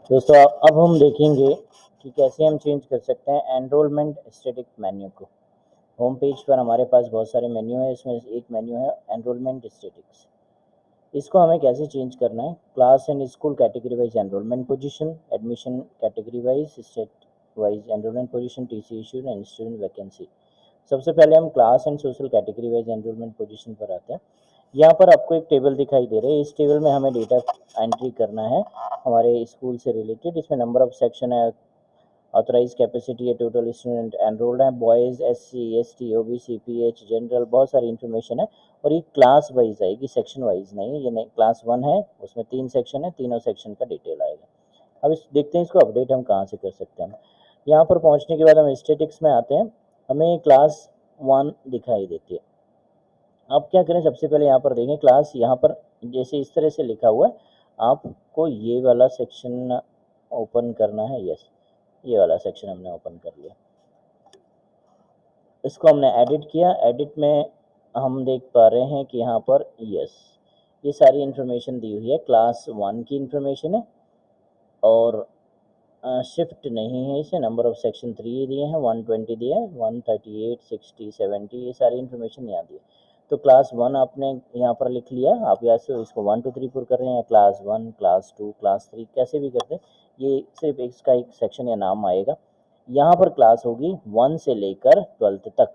दोस्तों अब हम देखेंगे कि कैसे हम चेंज कर सकते हैं एनरोलमेंट स्टैटिक मेन्यू को। होम पेज पर हमारे पास बहुत सारे मेन्यू है, इसमें एक मेन्यू है एनरोलमेंट स्टैटिक्स। इसको हमें कैसे चेंज करना है? Class and school category wise enrolment position, admission category wise, state wise enrolment position, TC issued and student vacancy. सबसे पहले हम class and social category wise enrolment position पर आते हैं। यहाँ पर आपको एक टेबल दिखाई दे रहा है, इस टेबल में हमें डेटा एंट्री करना है हमारे स्कूल से रिलेटेड। इसमें नंबर ऑफ सेक्शन है, ऑथराइज कैपेसिटी है, टोटल स्टूडेंट एनरोल्ड है, boys, SC, ST, OBC, pH, general, बहुत सारी इन्फॉर्मेशन है। और ये क्लास वाइज आएगी, सेक्शन वाइज नहीं। ये नहीं, क्लास 1 है, उसमें 3 सेक्शन है, तीनों सेक्शन का डिटेल आएगा। अब इस देखते हैं इसको अपडेट हम कहाँ से कर सकते हैं। यहाँ पर पहुँचने के बाद हम स्टैटिक्स में आते हैं, हमें क्लास 1 दिखाई देती है। अब क्या करें, सबसे पहले यहाँ पर देखें क्लास, यहाँ पर जैसे इस तरह से लिखा हुआ है, आपको ये वाला सेक्शन ओपन करना है। यस, ये वाला सेक्शन हमने ओपन कर लिया। इसको हमने एडिट किया। एडिट में हम देख पा रहे हैं कि यहाँ पर यस, ये सारी इन्फॉर्मेशन दी हुई है। क्लास 1 की इन्फॉर्मेशन है और शिफ्ट नहीं है इसे। नंबर ऑफ सेक्शन 3 दिए हैं, 120 दिया है, 138, 60, 70, ये सारी इन्फॉर्मेशन यहाँ दी है। तो क्लास 1 आपने यहाँ पर लिख लिया। आप यहाँ से इसको 1 2 3 4 कर रहे हैं, क्लास 1, क्लास 2, क्लास 3, कैसे भी करते हैं, ये सिर्फ इसका एक सेक्शन या नाम आएगा। यहाँ पर क्लास होगी 1 से लेकर 12th तक।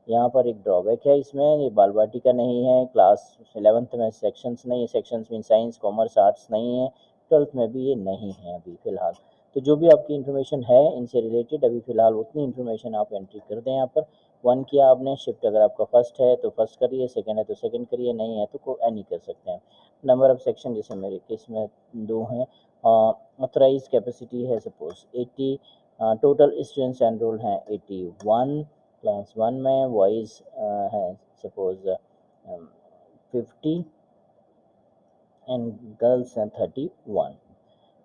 यहाँ पर एक ड्रॉबैक है इसमें, ये बाल बाटिका नहीं है। क्लास 11th में सेक्शंस नहीं है, sections mean science, commerce, arts नहीं है। 12th में भी ये नहीं है अभी फ़िलहाल। तो जो भी आपकी इन्फॉर्मेशन है इनसे रिलेटेड, अभी फ़िलहाल उतनी इन्फॉर्मेशन आप एंट्री कर दें। यहाँ पर 1 किया आपने, शिफ्ट अगर आपका फर्स्ट है तो फर्स्ट करिए, सेकंड है तो सेकंड करिए, नहीं है तो को एनी कर सकते हैं। नंबर ऑफ सेक्शन जैसे मेरे केस में 2 हैं। ऑथराइज कैपेसिटी है सपोज 80, टोटल स्टूडेंट्स एनरोल्ड हैं 81। क्लास 1 में बॉयज़ है सपोज 50 एंड गर्ल्स हैं 31।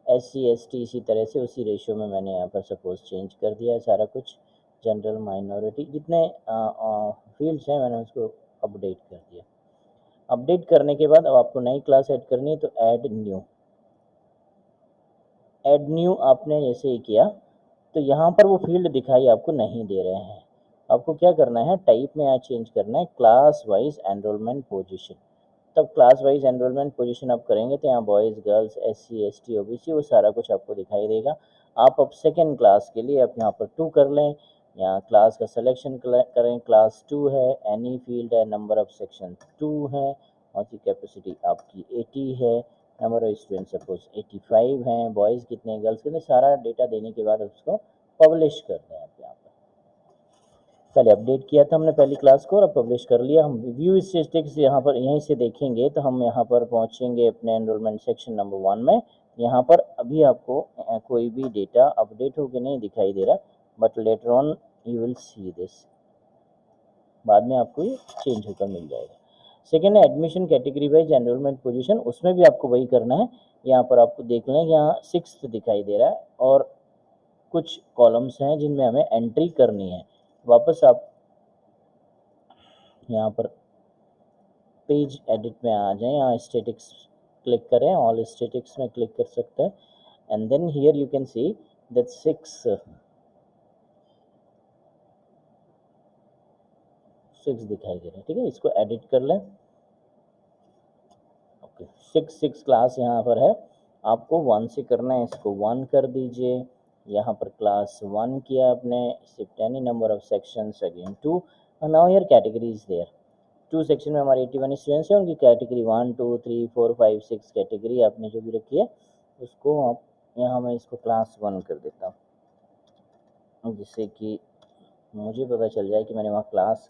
एससी एसटी इसी तरह से उसी रेशियो में मैंने यहाँ पर सपोज चेंज कर दिया है सारा कुछ। जनरल, माइनॉरिटी, जितने फील्ड्स हैं मैंने उसको अपडेट कर दिया। अपडेट करने के बाद अब आपको नई क्लास ऐड करनी है, तो ऐड न्यू। ऐड न्यू आपने जैसे ही किया तो यहाँ पर वो फील्ड दिखाई आपको नहीं दे रहे हैं। आपको क्या करना है, टाइप में यहाँ चेंज करना है, क्लास वाइज एनरोलमेंट पोजीशन। तब क्लास वाइज एनरोलमेंट पोजीशन आप करेंगे तो यहाँ boys, girls, SC, ST, OBC, वो सारा कुछ आपको दिखाई देगा। आप अब सेकेंड क्लास के लिए आप यहाँ पर 2 कर लें, यहाँ क्लास का सिलेक्शन करें, क्लास 2 है, एनी फील्ड है, नंबर ऑफ सेक्शन 2 है, और की कैपेसिटी आपकी 80 है, नंबर ऑफ स्टूडेंट सपोज 85 हैं, बॉयज़ कितने, गर्ल्स कितने, सारा डेटा देने के बाद उसको पब्लिश कर दें। आप यहाँ पर पहले अपडेट किया था हमने पहली क्लास को और अब पब्लिश कर लिया। हम व्यू स्टैटिस्टिक्स यहाँ पर यहीं से देखेंगे तो हम यहाँ पर पहुँचेंगे अपने एनरोलमेंट सेक्शन नंबर 1 में। यहाँ पर अभी आपको कोई भी डेटा अपडेट होकर नहीं दिखाई दे रहा, but later on you will see this, बाद में आपको ये चेंज होकर मिल जाएगा। सेकेंड है admission category wise enrolment position, उसमें भी आपको वही करना है। यहाँ पर आपको देख लें, यहाँ 6th दिखाई दे रहा है और कुछ कॉलम्स हैं जिनमें हमें एंट्री करनी है। वापस आप यहाँ पर पेज एडिट में आ जाएं, यहाँ स्टैटिक्स क्लिक करें, ऑल स्टैटिक्स में क्लिक कर सकते हैं, and then here you can see that 6 दिखाई दे रहा है। ठीक है, इसको एडिट कर लें। ओके, 6 क्लास यहाँ पर है, आपको 1 से करना है, इसको 1 कर दीजिए। यहाँ पर क्लास 1 किया आपने, shift any number of sections again 2, और now here category is there. 2 section में हमारे 81 स्टूडेंट्स हैं, उनकी कैटेगरी 1 2 3 4 5 6 कैटेगरी आपने जो भी रखी है उसको आप यहाँ मैं इसको क्लास 1 कर देता हूँ, जिससे कि मुझे पता चल जाए कि मैंने वहाँ क्लास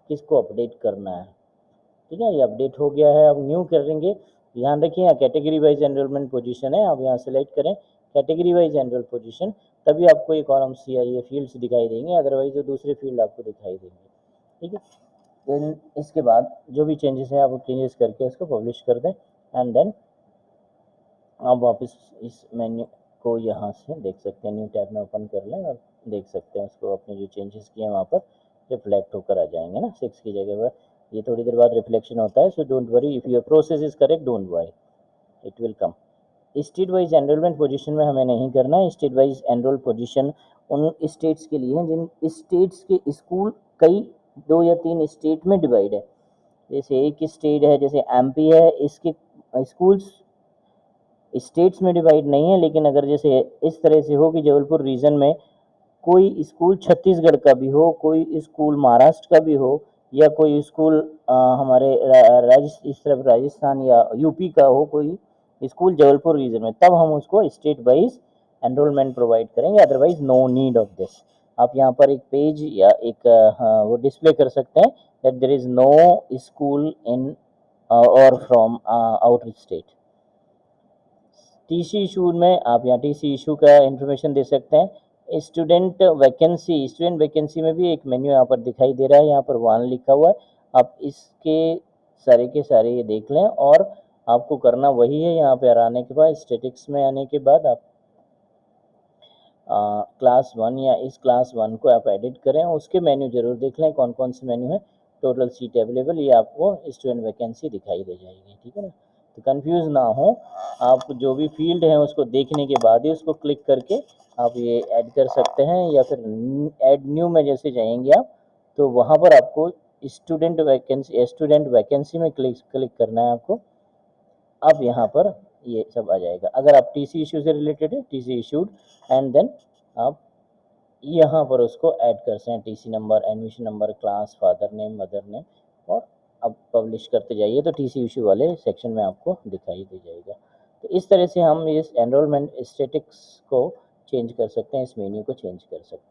किसको अपडेट करना है। ठीक है, ये अपडेट हो गया है। अब न्यू करेंगे, ध्यान रखिए यहाँ कैटेगरी वाइज एनरोलमेंट पोजीशन है, आप यहाँ सेलेक्ट करें कैटेगरी वाइज एनरोल पोजीशन, तभी आपको ये कॉलम्स या ये फील्ड्स दिखाई देंगे, अदरवाइज जो दूसरे फील्ड आपको दिखाई देंगे। ठीक है, देन इसके बाद जो भी चेंजेस हैं आप चेंजेस करके इसको पब्लिश कर दें, एंड देन आप वापस इस मेन्यू को यहाँ से देख सकते हैं, न्यू टैब में ओपन कर लें और देख सकते हैं उसको, अपने जो चेंजेस किए हैं वहाँ पर रिफ्लेक्ट होकर आ जाएंगे ना 6 की जगह पर। ये थोड़ी देर बाद रिफ्लेक्शन होता है, so don't worry, if your process is correct don't worry, it will come. State wise enrolment position में हमें नहीं करना है। स्टेट वाइज एनरोल पोजीशन उन स्टेट्स के लिए हैं जिन स्टेट्स के स्कूल कई 2 या 3 स्टेट में डिवाइड है। जैसे एक स्टेट है, जैसे एमपी है, इसके स्कूल्स स्टेट्स में डिवाइड नहीं है, लेकिन अगर जैसे इस तरह से हो कि जबलपुर रीजन में कोई स्कूल छत्तीसगढ़ का भी हो, कोई स्कूल महाराष्ट्र का भी हो, या कोई स्कूल हमारे इस तरफ राजस्थान या यूपी का हो कोई स्कूल जबलपुर रीजन में, तब हम उसको स्टेट वाइज एनरोलमेंट प्रोवाइड करेंगे, otherwise no need of this. आप यहाँ पर एक पेज या एक वो डिस्प्ले कर सकते हैं that there is no school in और from outer state. TC issue में आप यहाँ टीसी इशू का इंफॉर्मेशन दे सकते हैं। स्टूडेंट वैकेंसी में भी एक मेन्यू यहाँ पर दिखाई दे रहा है, यहाँ पर 1 लिखा हुआ है। आप इसके सारे के सारे ये देख लें, और आपको करना वही है। यहाँ पर आने के बाद स्टैटिक्स में आने के बाद आप क्लास 1 या इस क्लास 1 को आप एडिट करें, उसके मेन्यू जरूर देख लें कौन कौन से मेन्यू है। टोटल सीट अवेलेबल, ये आपको स्टूडेंट वैकेंसी दिखाई दे जाएगी, ठीक है ना। तो कंफ्यूज ना हो, आप जो भी फील्ड है उसको देखने के बाद ही उसको क्लिक करके आप ये ऐड कर सकते हैं, या फिर ऐड न्यू में जैसे जाएंगे आप, तो वहाँ पर आपको स्टूडेंट वैकेंसी में क्लिक करना है आपको। अब यहाँ पर ये सब आ जाएगा। अगर आप टीसी इशू से रिलेटेड है, टीसी इशूड, एंड देन आप यहाँ पर उसको ऐड कर सकते हैं, TC number, admission number, class, father name, mother name, और अब पब्लिश करते जाइए तो टीसी इशू वाले सेक्शन में आपको दिखाई दे जाएगा। तो इस तरह से हम इस एनरोलमेंट स्टेटिक्स को चेंज कर सकते हैं, इस मेन्यू को चेंज कर सकते हैं।